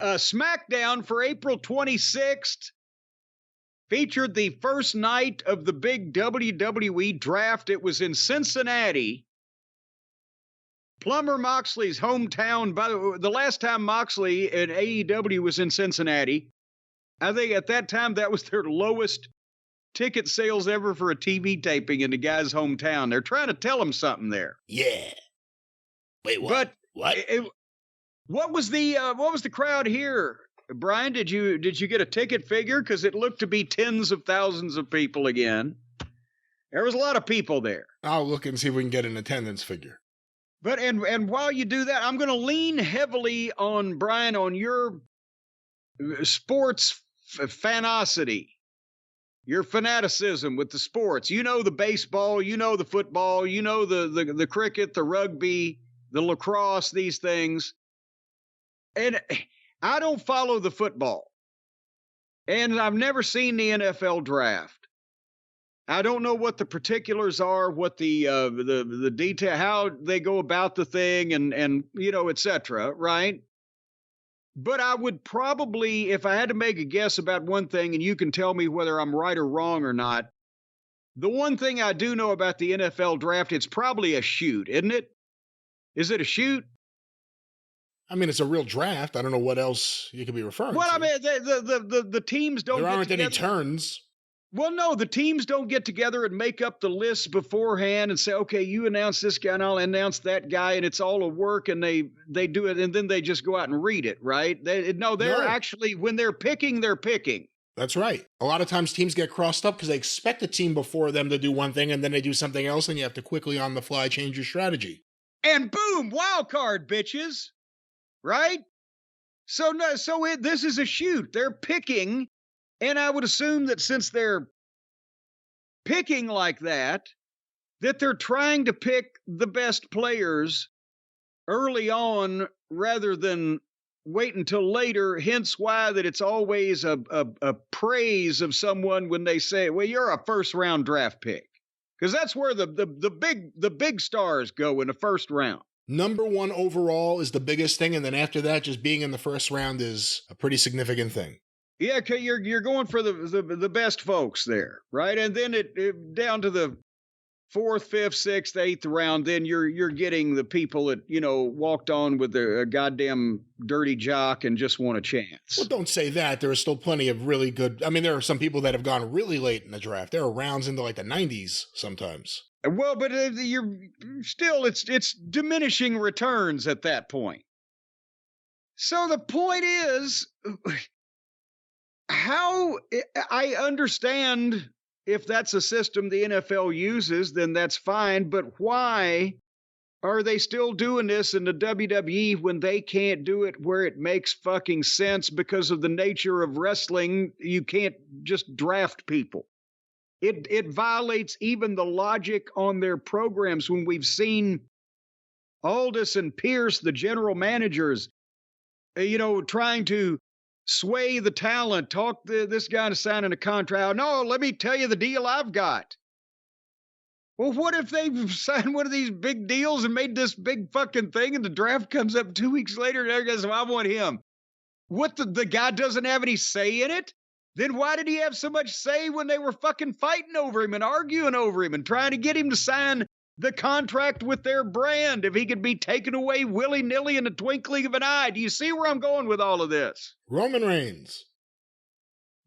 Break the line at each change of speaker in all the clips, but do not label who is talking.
Smackdown for April 26th featured the first night of the big WWE draft. It was in Cincinnati, Plumber Moxley's hometown. By the last time Moxley and AEW was in Cincinnati, I think at that time that was their lowest ticket sales ever for a TV taping in the guy's hometown. They're trying to tell him something there.
Yeah. Wait, what?
But
what?
What was the crowd here? Brian, did you get a ticket figure? Because it looked to be tens of thousands of people again. There was a lot of people there.
I'll look and see if we can get an attendance figure.
But and while you do that, I'm going to lean heavily on Brian on your sports fanosity, your fanaticism with the sports. You know the baseball, you know the football, you know the cricket, the rugby, the lacrosse, these things. And I don't follow the football. And I've never seen the NFL draft. I don't know what the particulars are, what the detail, how they go about the thing and you know, et cetera, right? But I would probably, if I had to make a guess about one thing, and you can tell me whether I'm right or wrong or not, the one thing I do know about the NFL draft, it's probably a shoot, isn't it? Is it a shoot?
I mean, it's a real draft. I don't know what else you could be referring to.
Well, I mean, the teams don't.
There aren't any turns.
Well, no, the teams don't get together and make up the lists beforehand and say, okay, you announce this guy and I'll announce that guy, and it's all a work, and they do it, and then they just go out and read it, right? They're actually, when they're picking, they're picking.
That's right. A lot of times teams get crossed up because they expect the team before them to do one thing, and then they do something else, and you have to quickly on the fly change your strategy.
And boom, wild card, bitches. Right? This is a shoot. They're picking, and I would assume that since they're picking like that they're trying to pick the best players early on rather than wait until later. Hence why that it's always a praise of someone when they say, well, you're a first round draft pick. Because that's where the big stars go in the first round.
Number one overall is the biggest thing, and then after that, just being in the first round is a pretty significant thing.
Yeah, okay, you're going for the best folks there, right? And then it down to the 4th, 5th, 6th, 8th round, then you're getting the people that, you know, walked on with a goddamn dirty jock and just want a chance.
Well, don't say that. There are still plenty of really good. I mean, there are some people that have gone really late in the draft. There are rounds into like the 90s sometimes.
Well, but you're still, it's diminishing returns at that point. So the point is, how I understand if that's a system the NFL uses, then that's fine. But why are they still doing this in the WWE when they can't do it where it makes fucking sense because of the nature of wrestling? You can't just draft people. It violates even the logic on their programs when we've seen Aldis and Pierce, the general managers, trying to sway the talent, talk this guy into signing a contract. No, let me tell you the deal I've got. Well, what if they've signed one of these big deals and made this big fucking thing and the draft comes up 2 weeks later and everybody goes, well, I want him. What, the guy doesn't have any say in it? Then why did he have so much say when they were fucking fighting over him and arguing over him and trying to get him to sign the contract with their brand if he could be taken away willy-nilly in the twinkling of an eye? Do you see where I'm going with all of this?
Roman Reigns.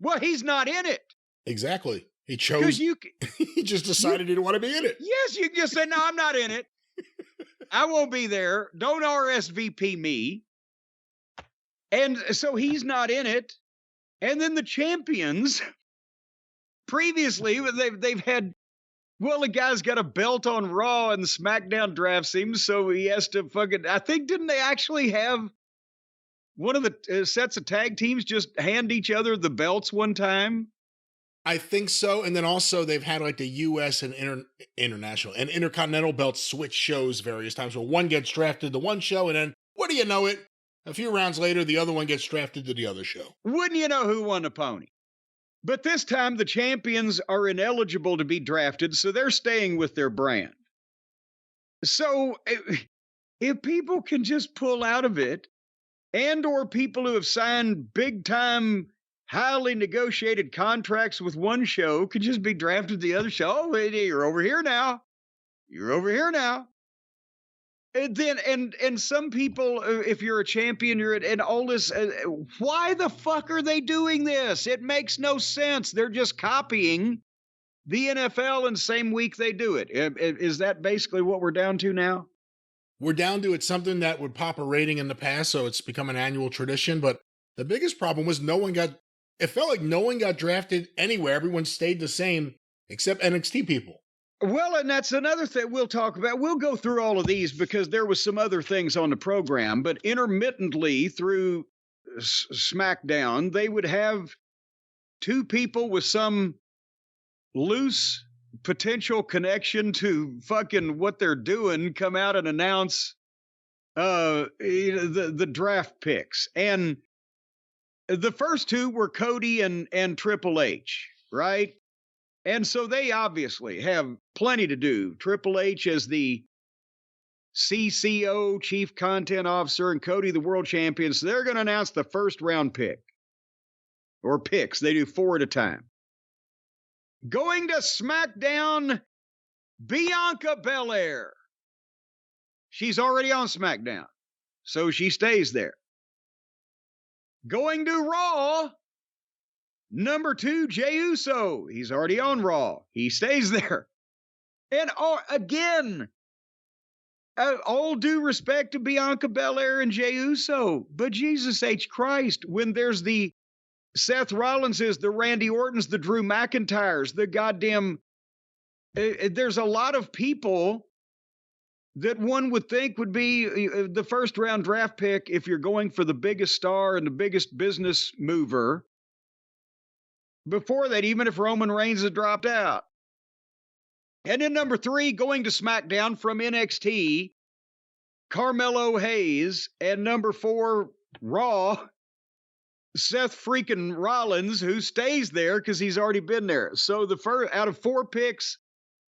Well, he's not in it.
Exactly. He chose. He just decided he didn't want to be in it.
Yes, you can just say, no, I'm not in it. I won't be there. Don't RSVP me. And so he's not in it. And then the champions, previously, they've had, well, the guy's got a belt on Raw and the SmackDown draft seems, so he has to fucking, I think, didn't they actually have one of the sets of tag teams just hand each other the belts one time?
I think so. And then also they've had like the U.S. and international and intercontinental belts switch shows various times where one gets drafted to one show and then, what do you know it? A few rounds later, the other one gets drafted to the other show.
Wouldn't you know who won the pony? But this time, the champions are ineligible to be drafted, so they're staying with their brand. So if people can just pull out of it and or people who have signed big-time, highly negotiated contracts with one show could just be drafted to the other show. Oh, you're over here now. You're over here now. And then, and some people, if you're a champion, and all this. Why the fuck are they doing this? It makes no sense. They're just copying the NFL, and same week they do it. Is that basically what we're down to now?
We're down to it's something that would pop a rating in the past, so it's become an annual tradition. But the biggest problem was it felt like no one got drafted anywhere. Everyone stayed the same except NXT people.
Well, and that's another thing we'll talk about. We'll go through all of these because there was some other things on the program, but intermittently through SmackDown, they would have two people with some loose potential connection to fucking what they're doing come out and announce the draft picks. And the first two were Cody and Triple H, right? And so they obviously have plenty to do. Triple H as the CCO, Chief Content Officer, and Cody the World Champion. So they're going to announce the first round pick. Or picks. They do 4 at a time. Going to SmackDown, Bianca Belair. She's already on SmackDown, so she stays there. Going to Raw, number 2, Jey Uso. He's already on Raw. He stays there. And again, all due respect to Bianca Belair and Jey Uso, but Jesus H. Christ, when there's the Seth Rollinses, the Randy Ortons, the Drew McIntyres, the goddamn... there's a lot of people that one would think would be the first round draft pick if you're going for the biggest star and the biggest business mover. Before that, even if Roman Reigns had dropped out. And then number 3, going to SmackDown from NXT, Carmelo Hayes. And number 4, Raw, Seth freaking Rollins, who stays there because he's already been there. So the first out of 4 picks,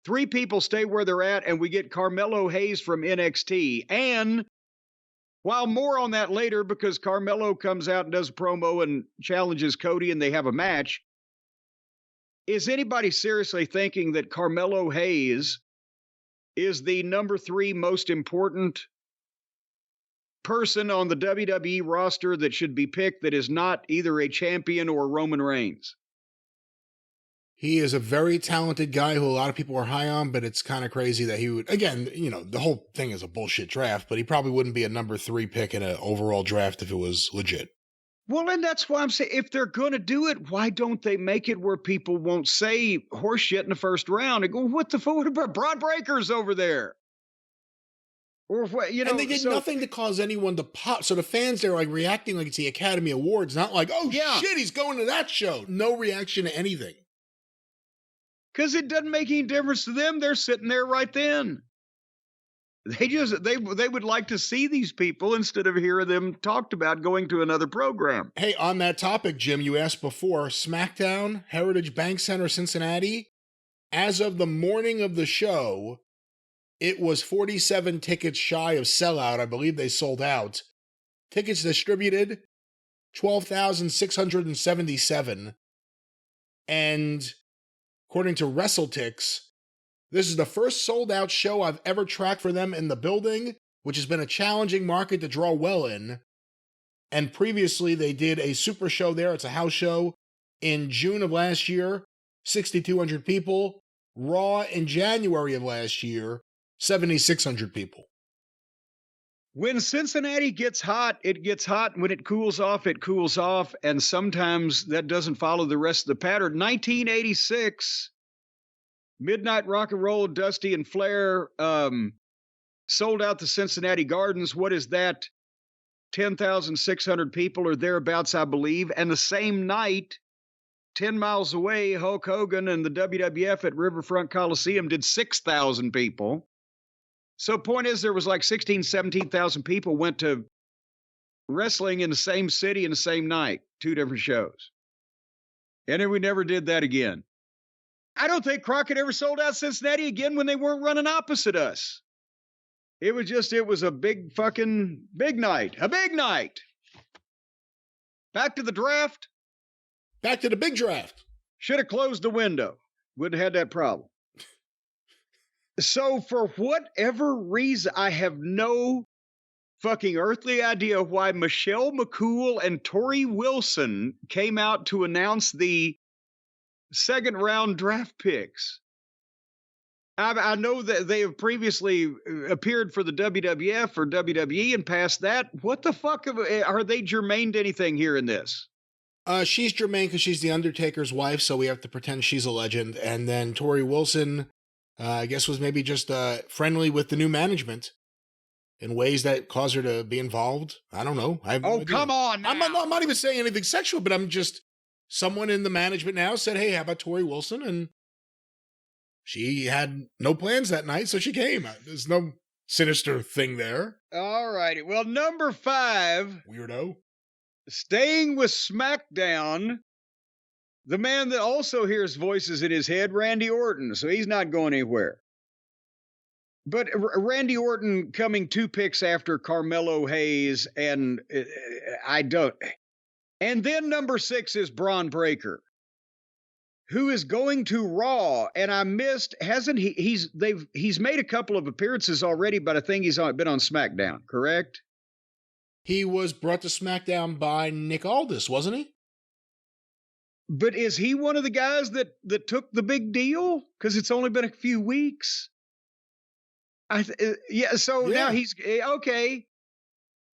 3 people stay where they're at, and we get Carmelo Hayes from NXT. And while more on that later, because Carmelo comes out and does a promo and challenges Cody, and they have a match. Is anybody seriously thinking that Carmelo Hayes is the number 3 most important person on the WWE roster that should be picked that is not either a champion or Roman Reigns?
He is a very talented guy who a lot of people are high on, but it's kind of crazy that he would, again, the whole thing is a bullshit draft, but he probably wouldn't be a number 3 pick in an overall draft if it was legit.
Well, and that's why I'm saying, if they're going to do it, why don't they make it where people won't say horse shit in the first round and go, what about Braun Breaker's over there? Or what,
and they did nothing to cause anyone to pop. So the fans, they're like reacting like it's the Academy Awards, not like, oh yeah, shit, he's going to that show. No reaction to anything.
Because it doesn't make any difference to them. They're sitting there right then. They would like to see these people instead of hearing them talked about going to another program.
Hey, on that topic, Jim, you asked before, SmackDown, Heritage Bank Center, Cincinnati, as of the morning of the show, it was 47 tickets shy of sellout. I believe they sold out. Tickets distributed, 12,677. And according to WrestleTix, this is the first sold-out show I've ever tracked for them in the building, which has been a challenging market to draw well in. And previously, they did a super show there. It's a house show in June of last year, 6,200 people. Raw in January of last year, 7,600 people.
When Cincinnati gets hot, it gets hot. When it cools off, it cools off. And sometimes that doesn't follow the rest of the pattern. 1986... Midnight Rock and Roll, Dusty and Flair sold out the Cincinnati Gardens. What is that? 10,600 people or thereabouts, I believe. And the same night, 10 miles away, Hulk Hogan and the WWF at Riverfront Coliseum did 6,000 people. So point is, there was like 16,000, 17,000 people went to wrestling in the same city in the same night, 2 different shows. And then we never did that again. I don't think Crockett ever sold out Cincinnati again when they weren't running opposite us. It was a big night. A big night. Back to the draft.
Back to the big draft.
Should have closed the window. Wouldn't have had that problem. So for whatever reason, I have no fucking earthly idea why Michelle McCool and Tori Wilson came out to announce the second round draft picks. I know that they have previously appeared for the WWF or WWE and past that. What the fuck are they germane to anything here in this?
She's germane because she's the Undertaker's wife, so we have to pretend she's a legend. And then Tori Wilson, I guess, was maybe just friendly with the new management in ways that cause her to be involved. I don't know.
Come on now.
I'm not even saying anything sexual, but I'm just, someone in the management now said, hey, how about Tori Wilson? And she had no plans that night, so she came. There's no sinister thing there.
All righty. Well, number 5.
Weirdo.
Staying with SmackDown, the man that also hears voices in his head, Randy Orton. So he's not going anywhere. But Randy Orton coming 2 picks after Carmelo Hayes, and I don't. And then number 6 is Braun Breaker, who is going to Raw, and I missed, hasn't he? He's made a couple of appearances already, but I think he's been on SmackDown, correct?
He was brought to SmackDown by Nick Aldis, wasn't he?
But is he one of the guys that took the big deal? Because it's only been a few weeks. Now he's okay.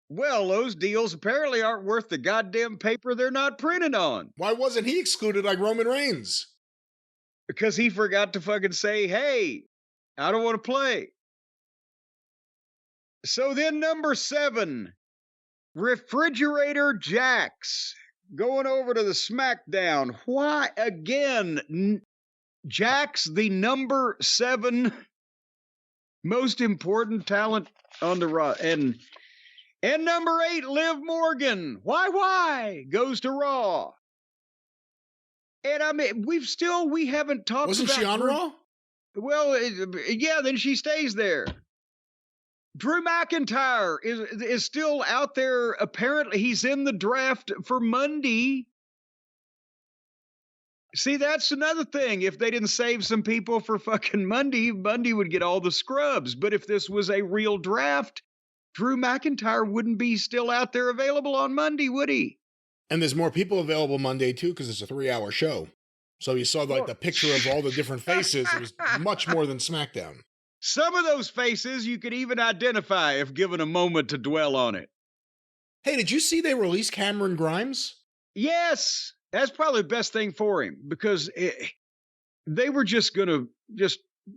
Well, those deals apparently aren't worth the goddamn paper they're not printed on.
Why wasn't he excluded like Roman Reigns?
Because he forgot to fucking say, hey, I don't want to play. So then number 7, Refrigerator Jax, going over to the SmackDown. Why again? Jax, the number 7 most important talent on the Raw. And number 8, Liv Morgan. Why? Goes to Raw. And I mean, we haven't talked about...
Wasn't she on Raw?
Well, yeah, then she stays there. Drew McIntyre is still out there. Apparently, he's in the draft for Monday. See, that's another thing. If they didn't save some people for fucking Monday would get all the scrubs. But if this was a real draft, Drew McIntyre wouldn't be still out there available on Monday, would he?
And there's more people available Monday, too, because it's a 3-hour show. So you saw the picture of all the different faces. It was much more than SmackDown.
Some of those faces you could even identify if given a moment to dwell on it.
Hey, did you see they released Cameron Grimes?
Yes. That's probably the best thing for him, because they were just going to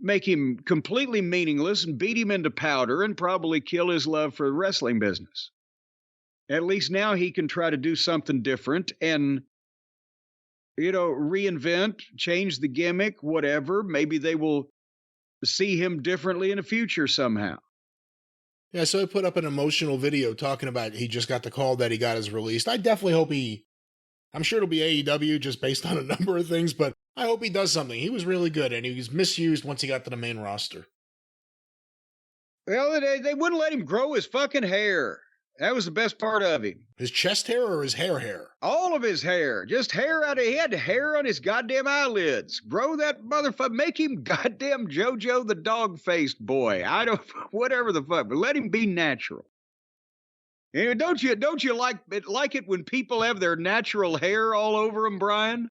make him completely meaningless and beat him into powder and probably kill his love for the wrestling business. At least now he can try to do something different and, reinvent, change the gimmick, whatever. Maybe they will see him differently in the future somehow.
Yeah, so I put up an emotional video talking about he just got the call that he got his released. I definitely hope I'm sure it'll be AEW just based on a number of things, but I hope he does something. He was really good, and he was misused once he got to the main roster.
Well, they wouldn't let him grow his fucking hair. That was the best part of him.
His chest hair or his hair?
All of his hair. Just hair out of he had hair on his goddamn eyelids. Grow that motherfucker. Make him goddamn JoJo the dog-faced boy. Whatever the fuck, but let him be natural. And don't you like it when people have their natural hair all over them, Brian?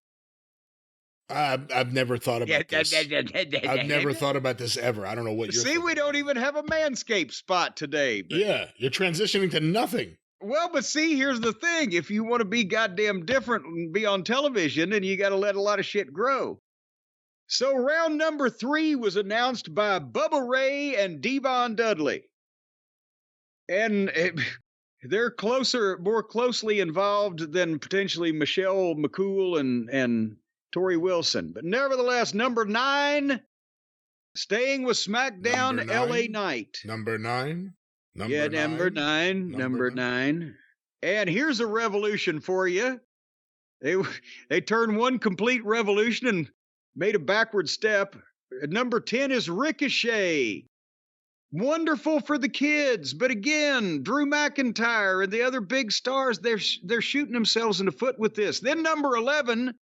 I've never thought about this. I've never thought about this ever. I don't know what you're
thinking. We don't even have a Manscaped spot today. But...
Yeah, you're transitioning to nothing.
Well, but see, here's the thing. If you want to be goddamn different and be on television, then you got to let a lot of shit grow. So round number 3 was announced by Bubba Ray and Devon Dudley. And they're more closely involved than potentially Michelle McCool and Tori Wilson. But nevertheless, number 9, staying with SmackDown, LA Knight.
Number 9?
Number 9. And here's a revolution for you. They turned one complete revolution and made a backward step. Number 10 is Ricochet. Wonderful for the kids, but again, Drew McIntyre and the other big stars, they're shooting themselves in the foot with this. Then number 11,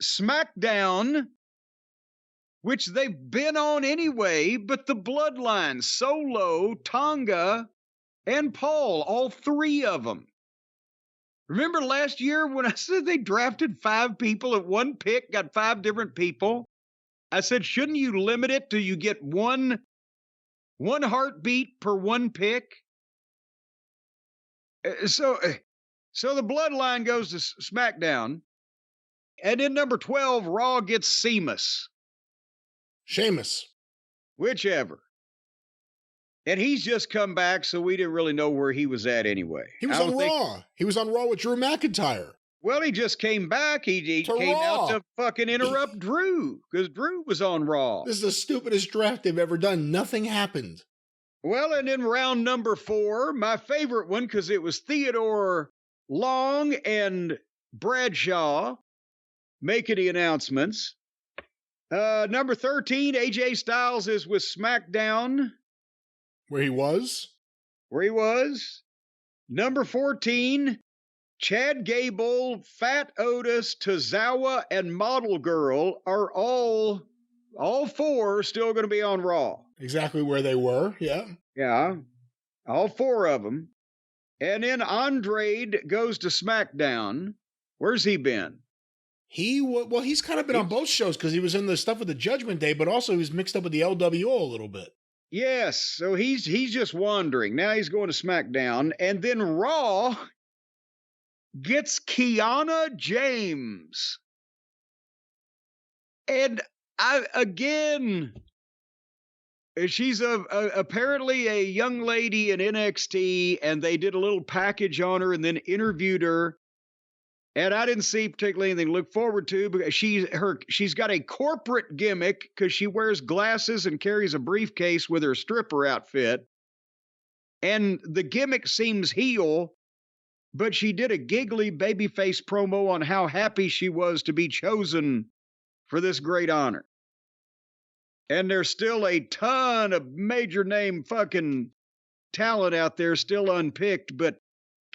Smackdown, which they've been on anyway, but the Bloodline, Solo, Tonga, and Paul, all three of them. Remember last year when I said they drafted 5 people at one pick, got 5 different people? I said, shouldn't you limit it till you get one heartbeat per one pick? So the Bloodline goes to SmackDown. And in number 12, Raw gets
Sheamus.
Whichever. And he's just come back, so we didn't really know where he was at anyway.
He was on Raw. He was on Raw with Drew McIntyre.
Well, he just came back. He came out to fucking interrupt Drew, because Drew was on Raw.
This is the stupidest draft they've ever done. Nothing happened.
Well, and in round number 4, my favorite one, because it was Theodore Long and Bradshaw making the announcements. Number 13, AJ Styles is with SmackDown.
Where he was?
Number 14, Chad Gable, Fat Otis, Tozawa, and Model Girl are all 4 still going to be on Raw.
Exactly where they were, yeah.
Yeah, all 4 of them. And then Andrade goes to SmackDown. Where's he been?
He's kind of been on both shows because he was in the stuff with the Judgment Day, but also he was mixed up with the LWO a little bit.
Yes, so he's just wandering. Now he's going to SmackDown. And then Raw gets Kiana James. And she's apparently a young lady in NXT, and they did a little package on her and then interviewed her. And I didn't see particularly anything to look forward to, because she's got a corporate gimmick because she wears glasses and carries a briefcase with her stripper outfit. And the gimmick seems heel, but she did a giggly babyface promo on how happy she was to be chosen for this great honor. And there's still a ton of major name fucking talent out there still unpicked, but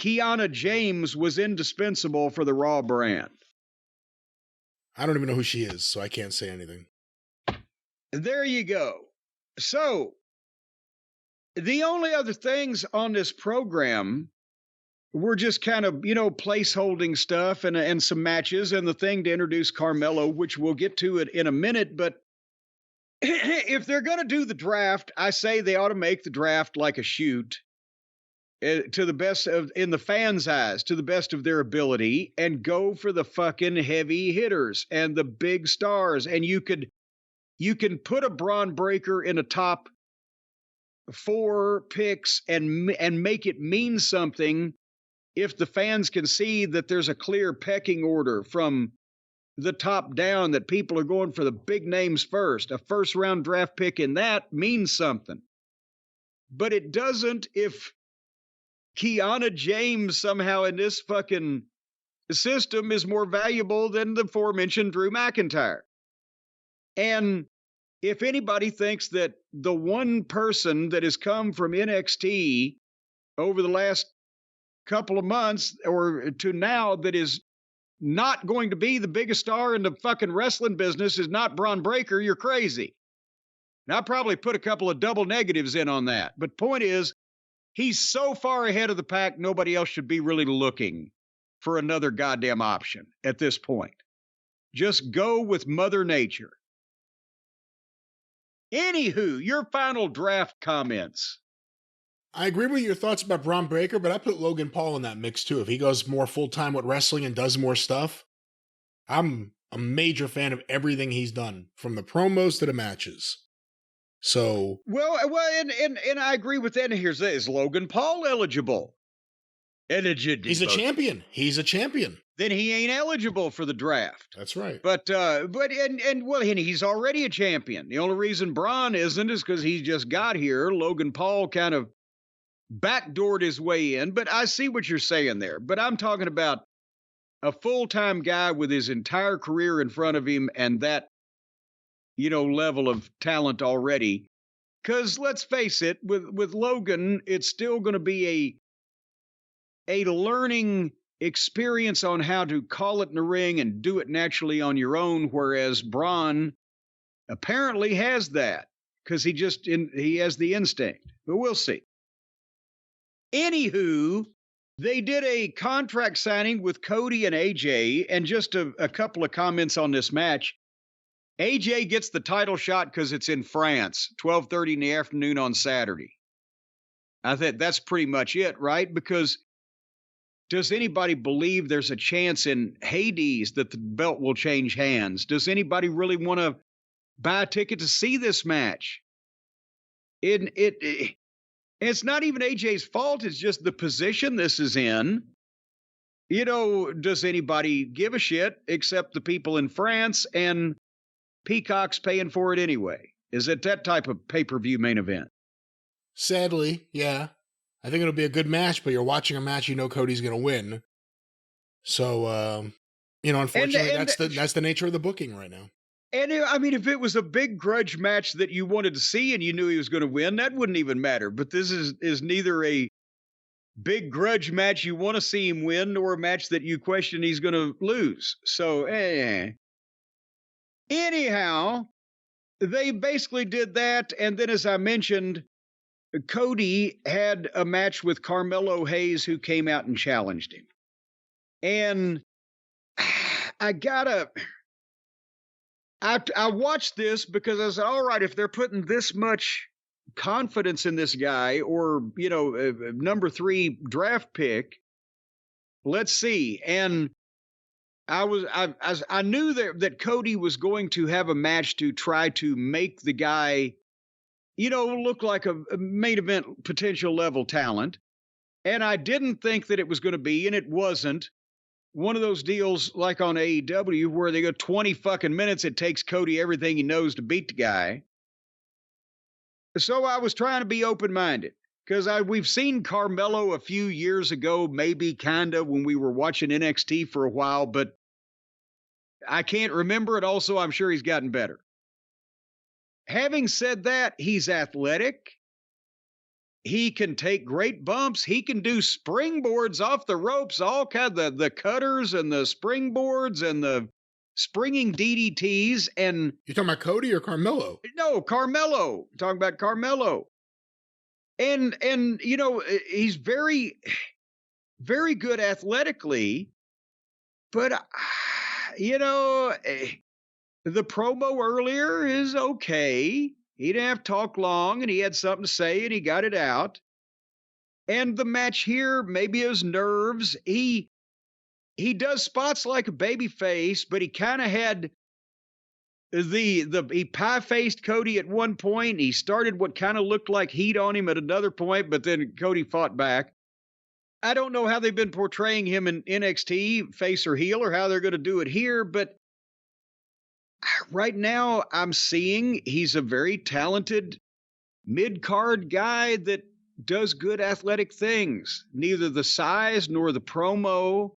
Kiana James was indispensable for the Raw brand.
I don't even know who she is, so I can't say anything.
There you go. So, the only other things on this program were just kind of, placeholding stuff and some matches and the thing to introduce Carmelo, which we'll get to it in a minute. But if they're going to do the draft, I say they ought to make the draft like a shoot. To the best of, in the fans' eyes, to the best of their ability, and go for the fucking heavy hitters and the big stars. And you can put a Braun Breaker in a top 4 picks and make it mean something if the fans can see that there's a clear pecking order from the top down, that people are going for the big names first. A first-round draft pick in that means something. But it doesn't if Kiana James somehow in this fucking system is more valuable than the aforementioned Drew McIntyre. And if anybody thinks that the one person that has come from NXT over the last couple of months or to now that is not going to be the biggest star in the fucking wrestling business is not Braun Breaker, you're crazy. Now, I'll probably put a couple of double negatives in on that. But point is, he's so far ahead of the pack, nobody else should be really looking for another goddamn option at this point. Just go with Mother Nature. Anywho, your final draft comments.
I agree with your thoughts about Braun Breaker, but I put Logan Paul in that mix too. If he goes more full-time with wrestling and does more stuff, I'm a major fan of everything he's done, from the promos to the matches. So and I agree with that. And here's that: is Logan Paul eligible? He's a champion. He's a champion.
Then he ain't eligible for the draft.
That's right.
But he's already a champion. The only reason Braun isn't is because he just got here. Logan Paul kind of backdoored his way in. But I see what you're saying there. But I'm talking about a full-time guy with his entire career in front of him and that level of talent already. Because let's face it, with Logan, it's still going to be a learning experience on how to call it in the ring and do it naturally on your own, whereas Braun apparently has that because he has the instinct. But we'll see. Anywho, they did a contract signing with Cody and AJ, and just a couple of comments on this match. AJ gets the title shot because it's in France, 12:30 in the afternoon on Saturday. I think that's pretty much it, right? Because does anybody believe there's a chance in Hades that the belt will change hands? Does anybody really want to buy a ticket to see this match? It's not even AJ's fault. It's just the position this is in. Does anybody give a shit except the people in France, and Peacock's paying for it anyway? Is it that type of pay-per-view main event?
Sadly, yeah. I think it'll be a good match, but you're watching a match, Cody's going to win. So, unfortunately, that's the nature of the booking right now.
And if it was a big grudge match that you wanted to see and you knew he was going to win, that wouldn't even matter. But this is neither a big grudge match you want to see him win nor a match that you question he's going to lose. So, anyhow, they basically did that. And then, as I mentioned, Cody had a match with Carmelo Hayes, who came out and challenged him. And I watched this because I said, all right, if they're putting this much confidence in this guy, or, number 3 draft pick, let's see. And I knew that Cody was going to have a match to try to make the guy, look like a main event potential level talent. And I didn't think that it was going to be, and it wasn't, one of those deals like on AEW where they go 20 fucking minutes, it takes Cody everything he knows to beat the guy. So I was trying to be open-minded because we've seen Carmelo a few years ago, maybe kind of when we were watching NXT for a while, but I can't remember it. Also, I'm sure he's gotten better. Having said that, he's athletic. He can take great bumps. He can do springboards off the ropes, all kind of the cutters and the springboards and the springing DDTs. And
you're talking about Cody or Carmelo?
No, Carmelo. I'm talking about Carmelo. And he's very, very good athletically, but the promo earlier is okay. He didn't have to talk long, and he had something to say, and he got it out. And the match here, maybe his nerves. He does spots like a baby face, but he kind of had he pie-faced Cody at one point. He started what kind of looked like heat on him at another point, but then Cody fought back. I don't know how they've been portraying him in NXT, face or heel, or how they're going to do it here, but right now I'm seeing he's a very talented mid-card guy that does good athletic things. Neither the size nor the promo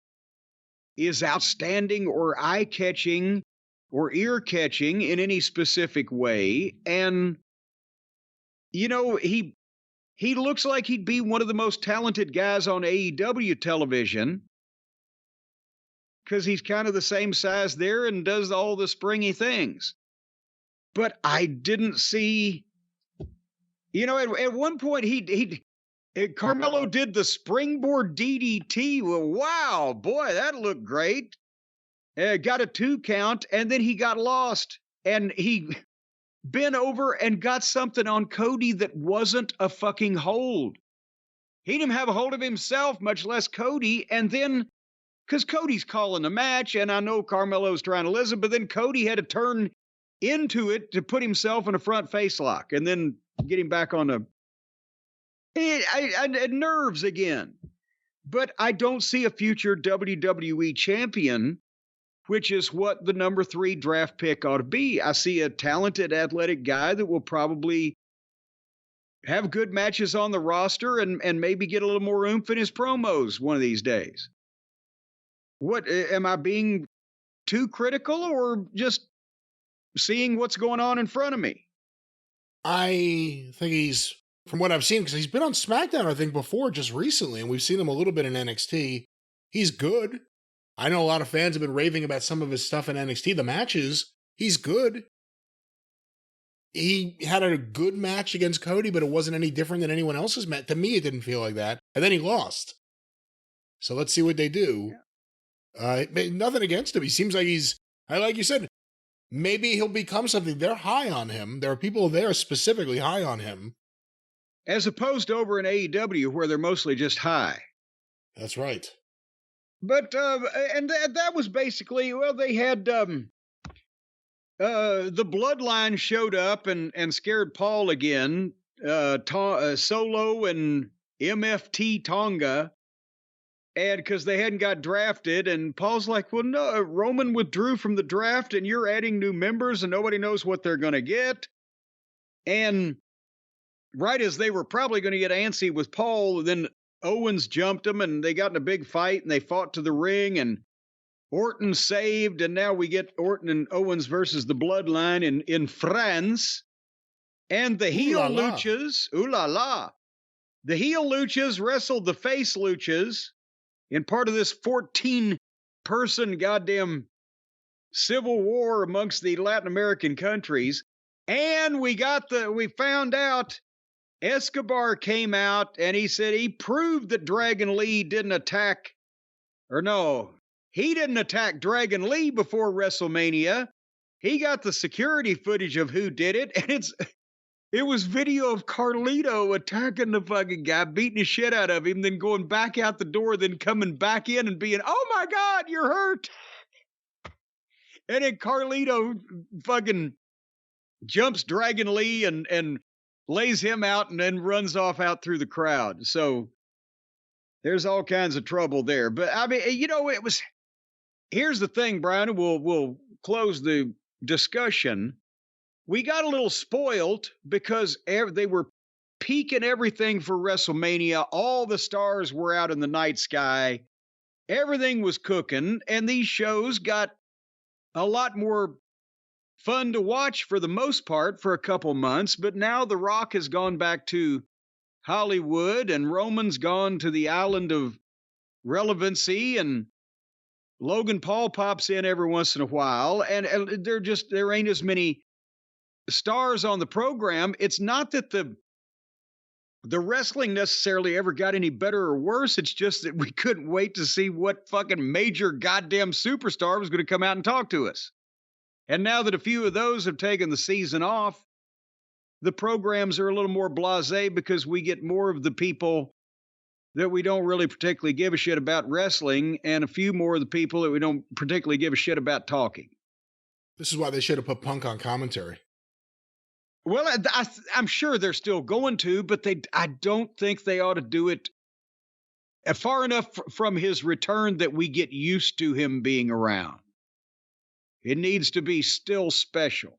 is outstanding or eye-catching or ear-catching in any specific way. And, he looks like he'd be one of the most talented guys on AEW television because he's kind of the same size there and does all the springy things. But I didn't see, at one point Carmelo did the springboard DDT. Well, wow, boy, that looked great. Got a 2 count, and then he got lost. And he bent over and got something on Cody that wasn't a fucking hold. He didn't have a hold of himself, much less Cody. And then, because Cody's calling the match, and I know Carmelo's trying to listen, but then Cody had to turn into it to put himself in a front face lock and then get him back on the nerves again. But I don't see a future WWE champion, which is what the number 3 draft pick ought to be. I see a talented, athletic guy that will probably have good matches on the roster and maybe get a little more oomph in his promos one of these days. What, am I being too critical or just seeing what's going on in front of me?
I think he's, from what I've seen, because he's been on SmackDown, I think, before, just recently, and we've seen him a little bit in NXT. He's good. I know a lot of fans have been raving about some of his stuff in NXT. The matches, he's good. He had a good match against Cody, but it wasn't any different than anyone else's match. To me, it didn't feel like that. And then he lost. So let's see what they do. Nothing against him. He seems like he's, like you said, maybe he'll become something. They're high on him. There are people there specifically high on him.
As opposed to over in AEW, where they're mostly just high.
That's right.
But, and that was basically, well, they had, the Bloodline showed up and scared Paul again, Solo and MFT Tonga, and because they hadn't got drafted, and Paul's like, well, no, Roman withdrew from the draft, and you're adding new members, and nobody knows what they're going to get. And right as they were probably going to get antsy with Paul, then Owens jumped him, and they got in a big fight, and they fought to the ring, and Orton saved, and now we get Orton and Owens versus the Bloodline in France. And the heel luchas, ooh la la, the heel luchas wrestled the face luchas in part of this 14-person goddamn civil war amongst the Latin American countries. And we found out Escobar came out and he said he proved that Dragon Lee didn't attack, or no, he didn't attack Dragon Lee before WrestleMania. He got the security footage of who did it, and it was video of Carlito attacking the fucking guy, beating the shit out of him, then going back out the door, then coming back in and being, oh my God, you're hurt. And then Carlito fucking jumps Dragon Lee and lays him out and then runs off out through the crowd. So there's all kinds of trouble there. But I mean, here's the thing, Brian, and we'll close the discussion. We got a little spoiled because they were peaking everything for WrestleMania. All the stars were out in the night sky. Everything was cooking, and these shows got a lot more fun to watch for the most part for a couple months. But now The Rock has gone back to Hollywood, and Roman's gone to the island of relevancy, and Logan Paul pops in every once in a while, and there ain't as many stars on the program. It's not that the wrestling necessarily ever got any better or worse. It's just that we couldn't wait to see what fucking major goddamn superstar was going to come out and talk to us. And now that a few of those have taken the season off, the programs are a little more blasé because we get more of the people that we don't really particularly give a shit about wrestling, and a few more of the people that we don't particularly give a shit about talking.
This is why they should have put Punk on commentary.
Well, I'm sure they're still going to, but I don't think they ought to do it far enough from his return that we get used to him being around. It needs to be still special.